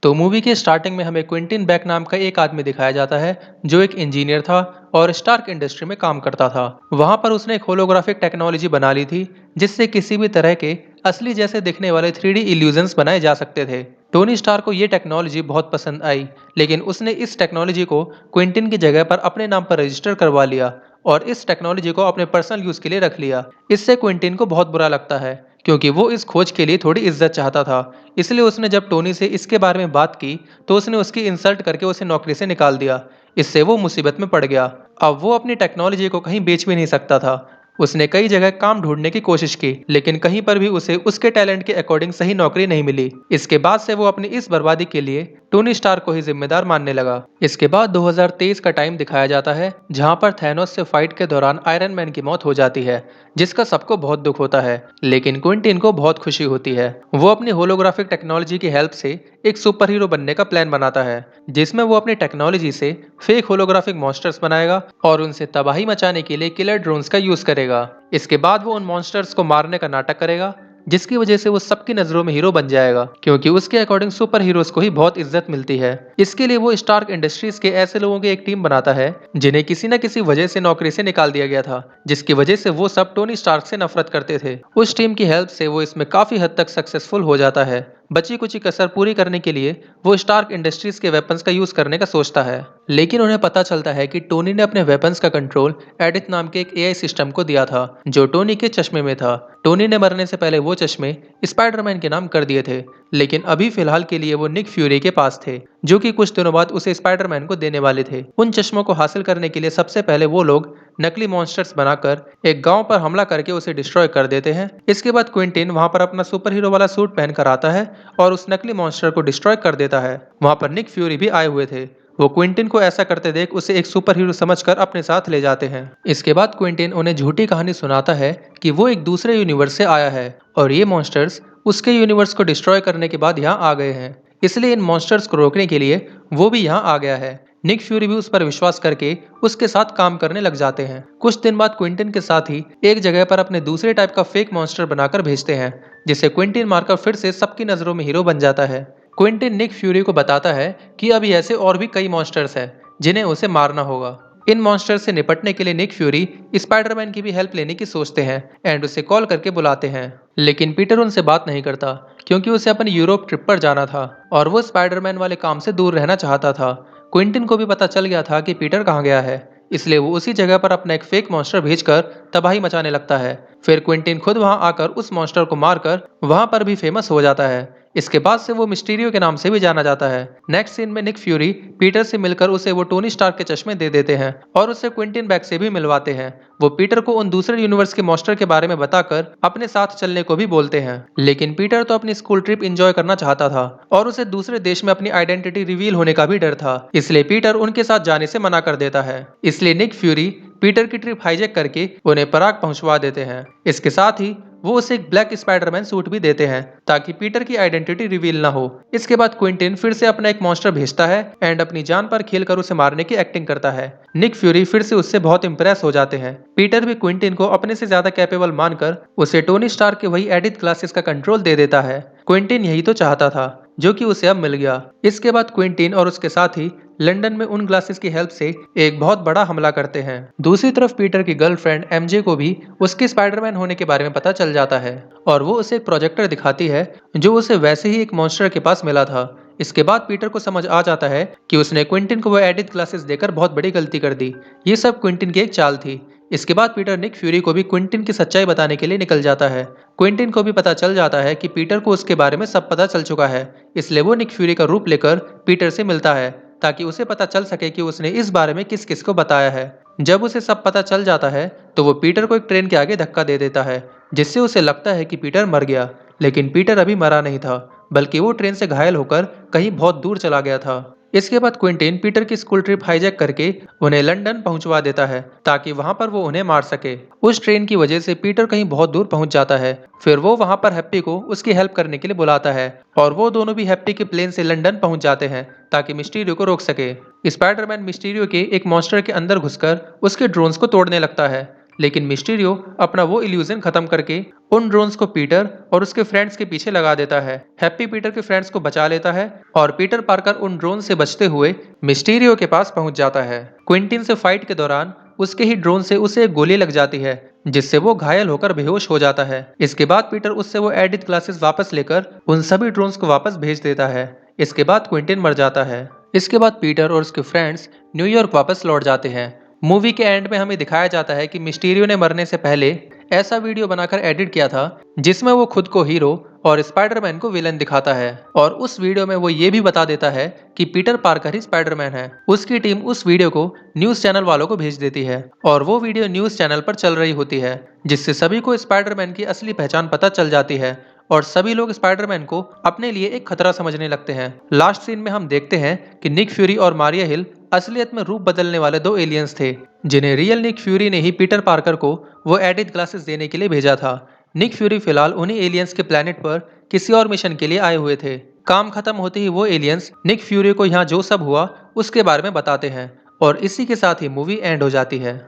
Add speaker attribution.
Speaker 1: तो मूवी के स्टार्टिंग में हमें क्विंटिन बैक नाम का एक आदमी दिखाया जाता है जो एक इंजीनियर था और स्टार्क इंडस्ट्री में काम करता था। वहां पर उसने एक होलोग्राफिक टेक्नोलॉजी बना ली थी जिससे किसी भी तरह के असली जैसे दिखने वाले 3D इल्यूजन्स बनाए जा सकते थे। टोनी स्टार को ये टेक्नोलॉजी बहुत पसंद आई, लेकिन उसने इस टेक्नोलॉजी को क्विंटिन की जगह पर अपने नाम पर रजिस्टर करवा लिया और इस टेक्नोलॉजी को अपने पर्सनल यूज के लिए रख लिया। इससे क्विंटिन को बहुत बुरा लगता है क्योंकि वो इस खोज के लिए थोड़ी इज्जत चाहता था। इसलिए उसने जब टोनी से इसके बारे में बात की तो उसने उसकी इंसल्ट करके उसे नौकरी से निकाल दिया। इससे वो मुसीबत में पड़ गया। अब वो अपनी टेक्नोलॉजी को कहीं बेच भी नहीं सकता था। उसने कई जगह काम ढूंढने की कोशिश की, लेकिन कहीं पर भी उसे उसके टैलेंट के अकॉर्डिंग सही नौकरी नहीं मिली। इसके बाद से वो अपनी इस बर्बादी के लिए टोनी स्टार को ही जिम्मेदार मानने लगा। इसके बाद 2023 का टाइम दिखाया जाता है जहां पर थैनोस से फाइट के दौरान आयरन मैन की मौत हो जाती है, जिसका सबको बहुत दुख होता है, लेकिन क्विंटिन को बहुत खुशी होती है। वो अपनी होलोग्राफिक टेक्नोलॉजी की हेल्प से एक सुपर हीरो बनने का प्लान बनाता है, जिसमें वो अपनी टेक्नोलॉजी से फेक होलोग्राफिक मॉन्स्टर्स बनाएगा और उनसे तबाही मचाने के लिए किलर ड्रोन्स का यूज करेगा। इसके बाद वो उन मॉन्स्टर्स को मारने का नाटक करेगा, जिसकी वजह से वो सबकी नजरों में हीरो बन जाएगा, क्योंकि उसके अकॉर्डिंग सुपर हीरोज को ही बहुत इज्जत मिलती है। इसके लिए वो स्टार्क इंडस्ट्रीज के ऐसे लोगों की एक टीम बनाता है जिन्हें किसी न किसी वजह से नौकरी से निकाल दिया गया था, जिसकी वजह से वो सब टोनी स्टार्क से नफरत करते थे। उस टीम की हेल्प से वो इसमें काफी हद तक सक्सेसफुल हो जाता है। बची कुची कसर पूरी करने के लिए वो स्टार्क इंडस्ट्रीज के वेपन्स का यूज करने का सोचता है, लेकिन उन्हें पता चलता है कि टोनी ने अपने वेपन्स का कंट्रोल एडिथ नाम के एक एआई सिस्टम को दिया था जो टोनी के चश्मे में था। टोनी ने मरने से पहले वो चश्मे स्पाइडरमैन के नाम कर दिए थे, लेकिन अभी फिलहाल के लिए वो निक फ्यूरी के पास थे, जो कि कुछ दिनों बाद उसे स्पाइडरमैन को देने वाले थे। उन चश्मों को हासिल करने के लिए सबसे पहले वो लोग नकली मॉन्स्टर्स बनाकर एक गांव पर हमला करके उसे डिस्ट्रॉय कर देते हैं। इसके बाद क्विंटिन वहां पर अपना सुपर हीरो वाला सूट पहनकर आता है और उस नकली मॉन्स्टर को डिस्ट्रॉय कर देता है। वहां पर निक फ्यूरी भी आए हुए थे। वो क्विंटिन को ऐसा करते देख उसे एक सुपर हीरो समझकर अपने साथ ले जाते हैं। इसके बाद क्विंटिन उन्हें झूठी कहानी सुनाता है कि वो एक दूसरे यूनिवर्स से आया है और ये मॉन्स्टर्स उसके यूनिवर्स को डिस्ट्रॉय करने के बाद यहाँ आ गए हैं, इसलिए इन मॉन्स्टर्स को रोकने के लिए वो भी यहाँ आ गया है। निक फ्यूरी भी उस पर विश्वास करके उसके साथ काम करने लग जाते हैं। कुछ दिन बाद क्विंटिन के साथ ही एक जगह पर अपने दूसरे टाइप का फेक मॉन्स्टर बनाकर भेजते हैं, जिसे क्विंटिन मारकर फिर से सबकी नजरों में हीरो बन जाता है। क्विंटिन निक फ्यूरी को बताता है कि अभी ऐसे और भी कई मॉन्स्टर्स हैं जिन्हें उसे मारना होगा। इन मॉन्स्टर से निपटने के लिए निक फ्यूरी स्पाइडरमैन की भी हेल्प लेने की सोचते हैं एंड उसे कॉल करके बुलाते हैं, लेकिन पीटर उनसे बात नहीं करता क्योंकि उसे अपनी यूरोप ट्रिप पर जाना था और वो स्पाइडरमैन वाले काम से दूर रहना चाहता था। क्विंटिन को भी पता चल गया था कि पीटर कहाँ गया है, इसलिए वो उसी जगह पर अपना एक फेक मॉन्स्टर भेजकर तबाही मचाने लगता है। फिर क्विंटिन खुद वहां आकर उस मॉन्स्टर को मारकर वहां पर भी फेमस हो जाता है। इसके बाद से वो मिस्टीरियो के नाम से भी जाना जाता है। नेक्स्ट सीन में निक फ्यूरी पीटर से मिलकर उसे वो टोनी स्टार्क के चश्मे दे देते हैं और उसे क्विंटिन बैग से भी मिलवाते हैं। वो पीटर को उन दूसरे यूनिवर्स के मॉन्स्टर के बारे में बताकर अपने साथ चलने को भी बोलते हैं, लेकिन पीटर तो अपनी स्कूल ट्रिप एंजॉय करना चाहता था और उसे दूसरे देश में अपनी आइडेंटिटी रिवील होने का भी डर था, इसलिए पीटर उनके साथ जाने से मना कर देता है। इसलिए निक फ्यूरी पीटर की ट्रिप हाईजैक करके उन्हें पराग पहुंचवा देते हैं। इसके साथ ही वो उसे एक ब्लैक स्पाइडरमैन सूट भी देते हैं ताकि पीटर की आइडेंटिटी रिवील ना हो। इसके बाद क्विंटिन फिर से अपना एक मॉन्स्टर भेजता है एंड अपनी जान पर खेलकर उसे मारने की एक्टिंग करता है। निक फ्यूरी फिर से उससे बहुत इंप्रेस हो जाते हैं। पीटर भी क्विंटिन को अपने से ज्यादा कैपेबल मानकर उसे टोनी स्टार्क के वही एडिथ क्लासेस का कंट्रोल दे देता है। क्विंटिन यही तो चाहता था जो कि उसे अब मिल गया। इसके बाद क्विंटिन और उसके साथी लंदन में उन ग्लासेस की हेल्प से एक बहुत बड़ा हमला करते हैं। दूसरी तरफ पीटर की गर्लफ्रेंड एमजे को भी उसके स्पाइडरमैन होने के बारे में पता चल जाता है और वो उसे एक प्रोजेक्टर दिखाती है जो उसे वैसे ही एक मॉन्स्टर के पास मिला था। इसके बाद पीटर को समझ आ जाता है कि उसने क्विंटिन को वो एडिथ क्लासेस देकर बहुत बड़ी गलती कर दी। ये सब क्विंटिन की एक चाल थी। इसके बाद पीटर निक फ्यूरी को भी क्विंटिन की सच्चाई बताने के लिए निकल जाता है। क्विंटिन को भी पता चल जाता है कि पीटर को उसके बारे में सब पता चल चुका है, इसलिए वो निक फ्यूरी का रूप लेकर पीटर से मिलता है ताकि उसे पता चल सके कि उसने इस बारे में किस किस को बताया है। जब उसे सब पता चल जाता है तो वो पीटर को एक ट्रेन के आगे धक्का दे देता है, जिससे उसे लगता है कि पीटर मर गया, लेकिन पीटर अभी मरा नहीं था, बल्कि वो ट्रेन से घायल होकर कहीं बहुत दूर चला गया था। इसके बाद क्विंटिन पीटर की स्कूल ट्रिप हाईजैक करके उन्हें लंदन पहुंचवा देता है ताकि वहां पर वो उन्हें मार सके। उस ट्रेन की वजह से पीटर कहीं बहुत दूर पहुंच जाता है। फिर वो वहां पर हैप्पी को उसकी हेल्प करने के लिए बुलाता है और वो दोनों भी हैप्पी के प्लेन से लंदन पहुंच जाते हैं ताकि मिस्टीरियो को रोक सके। स्पाइडरमैन मिस्टीरियो के एक मॉन्स्टर के अंदर घुसकर उसके ड्रोन्स को तोड़ने लगता है, लेकिन मिस्टीरियो अपना वो इल्यूजन खत्म करके उन ड्रोन्स को पीटर और उसके फ्रेंड्स के पीछे लगा देता है। हैप्पी पीटर के फ्रेंड्स को बचा लेता है और पीटर पार्कर उन ड्रोन से बचते हुए मिस्टीरियो के पास पहुंच जाता है। क्विंटिन से फाइट के दौरान उसके ही ड्रोन से उसे एक गोली लग जाती है, जिससे वो घायल होकर बेहोश हो जाता है। इसके बाद पीटर उससे वो एडिट ग्लासेस वापस लेकर उन सभी ड्रोन्स को वापस भेज देता है। इसके बाद क्विंटिन मर जाता है। इसके बाद पीटर और उसके फ्रेंड्स न्यूयॉर्क वापस लौट जाते हैं। मूवी के एंड में हमें दिखाया जाता है कि मिस्टीरियो ने मरने से पहले ऐसा वीडियो बनाकर एडिट किया था जिसमें वो खुद को हीरो और स्पाइडरमैन को विलन दिखाता है, और उस वीडियो में वो ये भी बता देता है कि पीटर पार्कर ही स्पाइडरमैन है। उसकी टीम उस वीडियो को न्यूज चैनल वालों को भेज देती है और वो वीडियो न्यूज चैनल पर चल रही होती है, जिससे सभी को स्पाइडरमैन की असली पहचान पता चल जाती है और सभी लोग स्पाइडरमैन को अपने लिए एक खतरा समझने लगते हैं। लास्ट सीन में हम देखते हैं कि निक फ्यूरी और मारिया हिल असलियत में रूप बदलने वाले दो एलियंस थे, जिन्हें रियल निक फ्यूरी ने ही पीटर पार्कर को वो एडिट ग्लासेस देने के लिए भेजा था। निक फ्यूरी फिलहाल उन्हीं एलियंस के प्लेनेट पर किसी और मिशन के लिए आए हुए थे। काम खत्म होते ही वो एलियंस निक फ्यूरी को यहाँ जो सब हुआ उसके बारे में बताते हैं और इसी के साथ ही मूवी एंड हो जाती है।